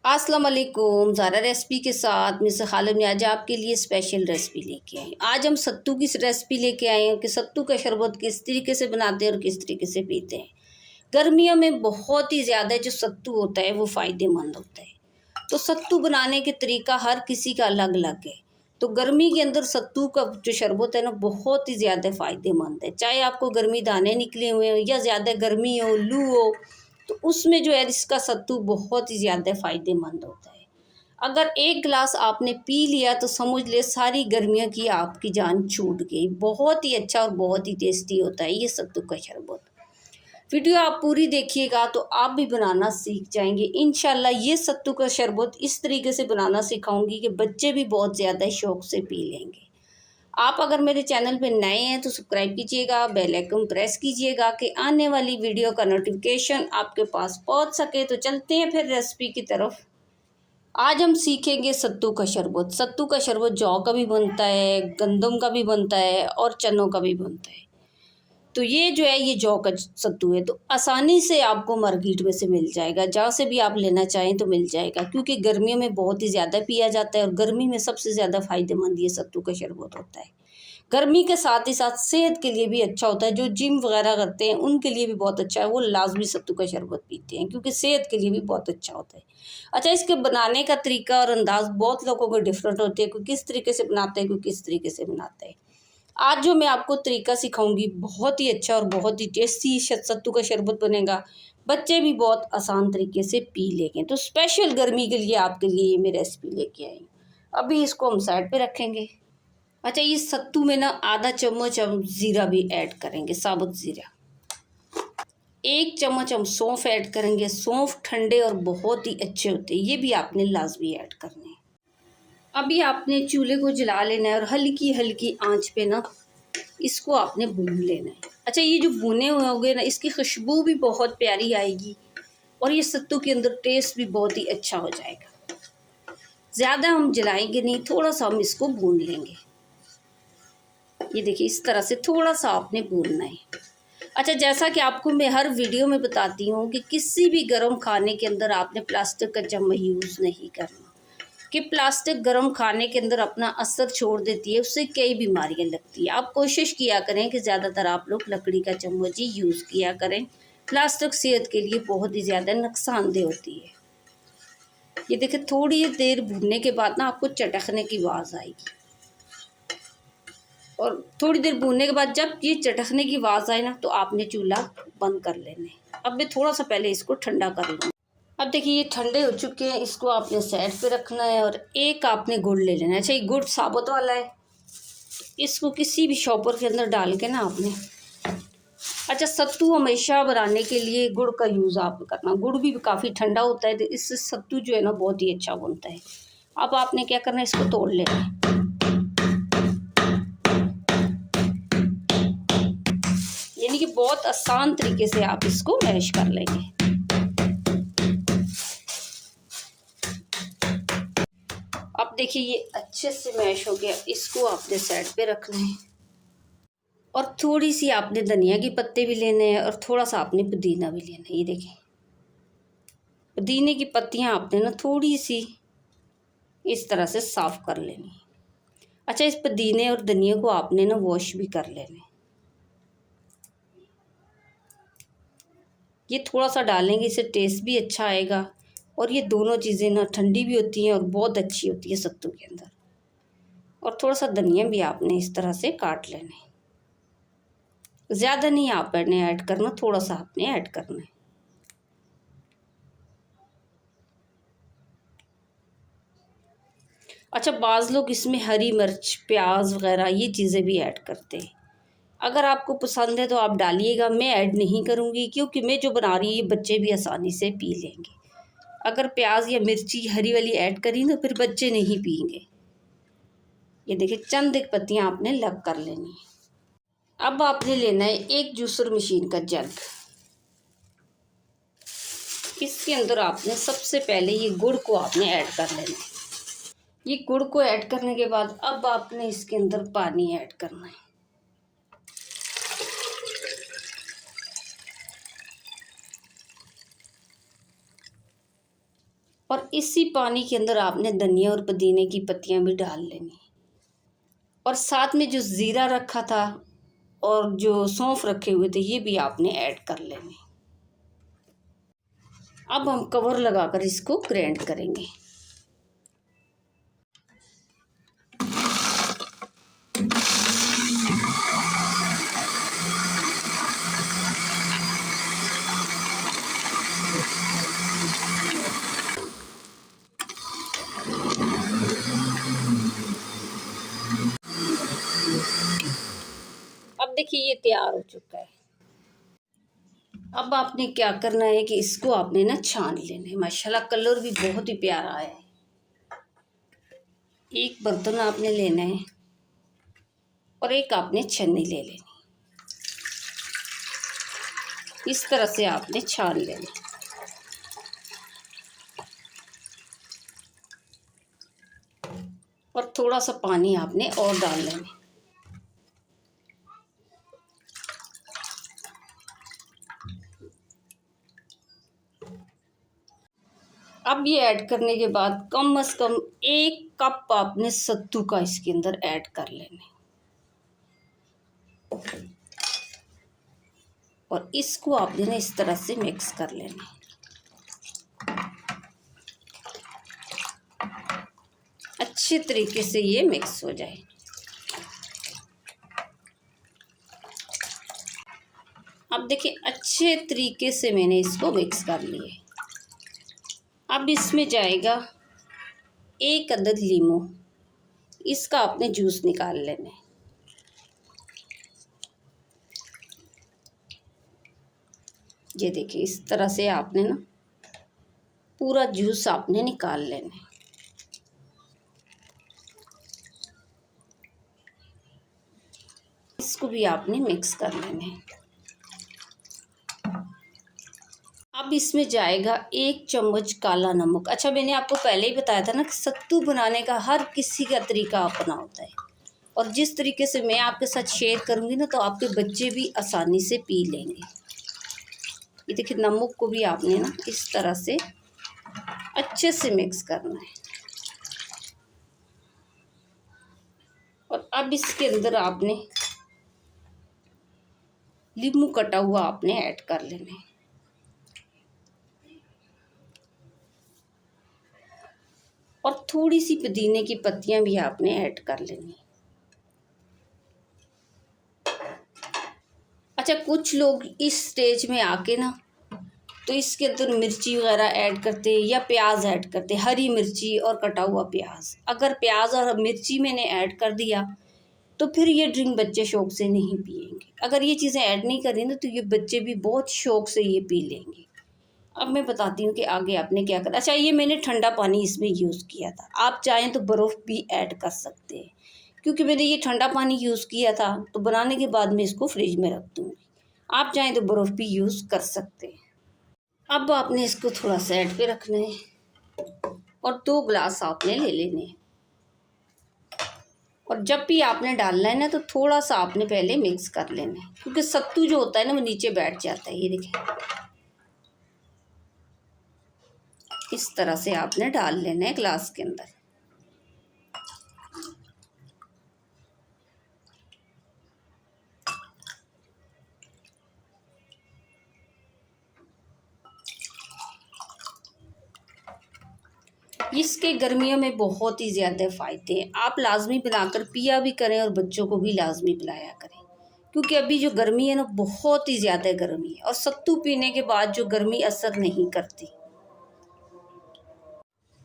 अस्सलाम वालेकुम। ज़ारा रेसिपी के साथ मिस खालिद ने आज आपके लिए स्पेशल रेसिपी लेके आए। आज हम सत्तू की रेसिपी लेके आए हैं कि सत्तू का शरबत किस तरीके से बनाते हैं और किस तरीके से पीते हैं। गर्मियों में बहुत ही ज़्यादा जो सत्तू होता है वो फ़ायदेमंद होता है। तो सत्तू बनाने के तरीका हर किसी का अलग अलग है। तो गर्मी के अंदर सत्तू का जो शरबत है ना बहुत ही ज़्यादा फ़ायदेमंद है। चाहे आपको गर्मी दाने निकले हुए हों या ज़्यादा गर्मी हो, लू हो, तो उसमें जो है इसका सत्तू बहुत ही ज़्यादा फ़ायदेमंद होता है। अगर एक गिलास आपने पी लिया तो समझ ले सारी गर्मियों की आपकी जान छूट गई। बहुत ही अच्छा और बहुत ही टेस्टी होता है ये सत्तू का शरबत। वीडियो आप पूरी देखिएगा तो आप भी बनाना सीख जाएंगे इंशाल्लाह। ये सत्तू का शरबत इस तरीके से बनाना सिखाऊंगी कि बच्चे भी बहुत ज़्यादा शौक से पी लेंगे। आप अगर मेरे चैनल पे नए हैं तो सब्सक्राइब कीजिएगा, बेल आइकन प्रेस कीजिएगा कि आने वाली वीडियो का नोटिफिकेशन आपके पास पहुंच सके। तो चलते हैं फिर रेसिपी की तरफ। आज हम सीखेंगे सत्तू का शरबत। सत्तू का शरबत जौ का भी बनता है, गंदम का भी बनता है और चनों का भी बनता है। तो ये जो है ये जौ का सत्तू है, तो आसानी से आपको मार्केट में से मिल जाएगा। जहाँ से भी आप लेना चाहें तो मिल जाएगा, क्योंकि गर्मियों में बहुत ही ज़्यादा पिया जाता है और गर्मी में सबसे ज़्यादा फ़ायदेमंद ये सत्तू का शरबत होता है। गर्मी के साथ ही साथ सेहत के लिए भी अच्छा होता है। जो जिम वगैरह करते हैं उनके लिए भी बहुत अच्छा है, वो लाजमी सत्तू का शरबत पीते हैं क्योंकि सेहत के लिए भी बहुत अच्छा होता है। अच्छा, इसके बनाने का तरीका और अंदाज़ बहुत लोगों को डिफरेंट होते हैं, कोई किस तरीके से बनाते हैं, कोई किस तरीके से बनाते हैं। आज जो मैं आपको तरीका सिखाऊंगी बहुत ही अच्छा और बहुत ही टेस्टी सत्तू का शरबत बनेगा। बच्चे भी बहुत आसान तरीके से पी लेंगे। तो स्पेशल गर्मी के लिए आपके लिए ये मैं रेसिपी लेके आई हूँ। अभी इसको हम साइड पे रखेंगे। अच्छा, ये सत्तू में ना आधा चम्मच हम ज़ीरा भी ऐड करेंगे, साबुत ज़ीरा। 1 चम्मच हम सौंफ ऐड करेंगे। सौंफ ठंडे और बहुत ही अच्छे होते हैं, ये भी आपने लाजमी ऐड करने हैं। अभी आपने चूल्हे को जला लेना है और हल्की हल्की आंच पे ना इसको आपने भून लेना है। अच्छा, ये जो भुने हुए होंगे ना इसकी खुशबू भी बहुत प्यारी आएगी और ये सत्तू के अंदर टेस्ट भी बहुत ही अच्छा हो जाएगा। ज़्यादा हम जलाएंगे नहीं, थोड़ा सा हम इसको भून लेंगे। ये देखिए इस तरह से थोड़ा सा आपने भूनना है। अच्छा, जैसा कि आपको मैं हर वीडियो में बताती हूँ कि किसी भी गर्म खाने के अंदर आपने प्लास्टिक का चम्मच यूज़ नहीं करना, कि प्लास्टिक गर्म खाने के अंदर अपना असर छोड़ देती है, उससे कई बीमारियां लगती है। आप कोशिश किया करें कि ज़्यादातर आप लोग लकड़ी का चम्मच ही यूज़ किया करें। प्लास्टिक सेहत के लिए बहुत ही ज़्यादा नुकसानदेह होती है। ये देखिए थोड़ी देर भूनने के बाद ना आपको चटकने की आवाज़ आएगी और थोड़ी देर भूनने के बाद जब ये चटकने की आवाज़ आए ना तो आपने चूल्हा बंद कर लेना है। अब मैं थोड़ा सा पहले इसको ठंडा कर लूँगी। अब देखिए ये ठंडे हो चुके हैं, इसको आपने साइड पे रखना है और एक आपने गुड़ ले लेना है। अच्छा, ये गुड़ साबुत वाला है, इसको किसी भी शॉपर के अंदर डाल के ना आपने। अच्छा, सत्तू हमेशा बनाने के लिए गुड़ का यूज़ आप करना। गुड़ भी काफ़ी ठंडा होता है तो इससे सत्तू जो है ना बहुत ही अच्छा बनता है। अब आपने क्या करना है, इसको तोड़ लेना है। यानी कि बहुत आसान तरीके से आप इसको मैश कर लेंगे। अब देखिए ये अच्छे से मैश हो गया, इसको आपने साइड पे रखना है और थोड़ी सी आपने धनिया के पत्ते भी लेने हैं और थोड़ा सा आपने पुदीना भी लेना है। ये देखिए पुदीने की पत्तियां आपने ना थोड़ी सी इस तरह से साफ कर लेनी है। अच्छा, इस पुदीने और धनिया को आपने ना वॉश भी कर लेना है। ये थोड़ा सा डालेंगे, इससे टेस्ट भी अच्छा आएगा और ये दोनों चीज़ें ना ठंडी भी होती हैं और बहुत अच्छी होती है सत्तू के अंदर। और थोड़ा सा धनिया भी आपने इस तरह से काट लेना है। ज़्यादा नहीं आपने ऐड करना, थोड़ा सा आपने ऐड करना है। अच्छा, बाज़ लोग इसमें हरी मिर्च, प्याज वगैरह ये चीज़ें भी ऐड करते हैं। अगर आपको पसंद है तो आप डालिएगा, मैं ऐड नहीं करूँगी क्योंकि मैं जो बना रही हूँ ये बच्चे भी आसानी से पी लेंगे। अगर प्याज या मिर्ची हरी वाली ऐड करी तो फिर बच्चे नहीं पिएंगे। ये देखिए चंद एक पत्तियाँ आपने लग कर लेनी है। अब आपने लेना है एक जूसर मशीन का जग। इसके अंदर आपने सबसे पहले ये गुड़ को आपने ऐड कर लेना है। ये गुड़ को ऐड करने के बाद अब आपने इसके अंदर पानी ऐड करना है। और इसी पानी के अंदर आपने धनिया और पुदीने की पत्तियां भी डाल लेनी, और साथ में जो ज़ीरा रखा था और जो सौंफ रखे हुए थे ये भी आपने ऐड कर लेने। अब हम कवर लगाकर इसको ग्राइंड करेंगे। अब देखिए ये तैयार हो चुका है। अब आपने क्या करना है कि इसको आपने ना छान लेना है। माशाल्लाह कलर भी बहुत ही प्यारा है। एक बर्तन आपने लेना है और एक आपने छन्नी ले लेनी। इस तरह से आपने छान लेना और थोड़ा सा पानी आपने और डाल लेना। अब ये ऐड करने के बाद कम से कम 1 कप आपने सत्तू का इसके अंदर ऐड कर लेना और इसको आपने ना इस तरह से मिक्स कर लेना। अच्छे तरीके से ये मिक्स हो जाए। अब देखिए अच्छे तरीके से मैंने इसको मिक्स कर लिया। अब इसमें जाएगा 1 अदद लीमू, इसका आपने जूस निकाल लेना है। ये देखिए इस तरह से आपने ना पूरा जूस आपने निकाल लेना है। इसको भी आपने मिक्स कर लेना है। अब इसमें जाएगा 1 चम्मच काला नमक। अच्छा मैंने आपको पहले ही बताया था ना कि सत्तू बनाने का हर किसी का तरीका अपना होता है, और जिस तरीके से मैं आपके साथ शेयर करूँगी ना तो आपके बच्चे भी आसानी से पी लेंगे। ये देखिए नमक को भी आपने ना इस तरह से अच्छे से मिक्स करना है। और अब इसके अंदर आपने नींबू कटा हुआ आपने ऐड कर लेना है। और थोड़ी सी पुदीने की पत्तियां भी आपने ऐड कर लेनी। अच्छा कुछ लोग इस स्टेज में आके ना तो इसके अंदर मिर्ची वगैरह ऐड करते हैं या प्याज ऐड करते हैं, हरी मिर्ची और कटा हुआ प्याज। अगर प्याज और मिर्ची मैंने ऐड कर दिया तो फिर ये ड्रिंक बच्चे शौक से नहीं पिएंगे। अगर ये चीज़ें ऐड नहीं करें ना तो ये बच्चे भी बहुत शौक से ये पी लेंगे। अब मैं बताती हूँ कि आगे आपने क्या करना। अच्छा ये मैंने ठंडा पानी इसमें यूज़ किया था, आप चाहें तो बर्फ़ भी ऐड कर सकते हैं। क्योंकि मैंने ये ठंडा पानी यूज़ किया था तो बनाने के बाद मैं इसको फ्रिज में रख दूँगी। आप चाहें तो बर्फ़ भी यूज़ कर सकते हैं। अब आपने इसको थोड़ा साइड पे रखना है और 2 गिलास आपने ले लेने हैं। और जब भी आपने डालना है ना तो थोड़ा सा आपने पहले मिक्स कर लेना है, क्योंकि सत्तू जो होता है ना वो नीचे बैठ जाता है। ये देखिए इस तरह से आपने डाल लेना है ग्लास के अंदर। इसके गर्मियों में बहुत ही ज़्यादा फ़ायदे हैं। आप लाजमी बनाकर पिया भी करें और बच्चों को भी लाजमी पिलाया करें, क्योंकि अभी जो गर्मी है ना बहुत ही ज़्यादा गर्मी है और सत्तू पीने के बाद जो गर्मी असर नहीं करती।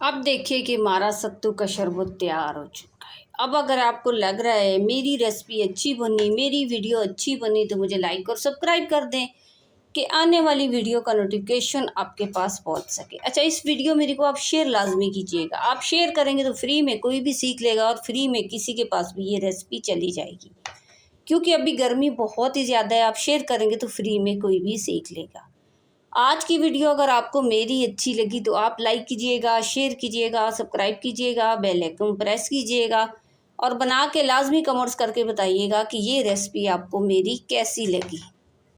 अब देखिए कि हमारा सत्तू का शरबत तैयार हो चुका है। अब अगर आपको लग रहा है मेरी रेसिपी अच्छी बनी, मेरी वीडियो अच्छी बनी, तो मुझे लाइक और सब्सक्राइब कर दें कि आने वाली वीडियो का नोटिफिकेशन आपके पास पहुंच सके। अच्छा इस वीडियो मेरे को आप शेयर लाजमी कीजिएगा। आप शेयर करेंगे तो फ्री में कोई भी सीख लेगा और फ्री में किसी के पास भी ये रेसिपी चली जाएगी, क्योंकि अभी गर्मी बहुत ही ज़्यादा है। आप शेयर करेंगे तो फ्री में कोई भी सीख लेगा। आज की वीडियो अगर आपको मेरी अच्छी लगी तो आप लाइक कीजिएगा, शेयर कीजिएगा, सब्सक्राइब कीजिएगा, बेल आइकन प्रेस कीजिएगा और बना के लाजमी कमेंट्स करके बताइएगा कि ये रेसिपी आपको मेरी कैसी लगी।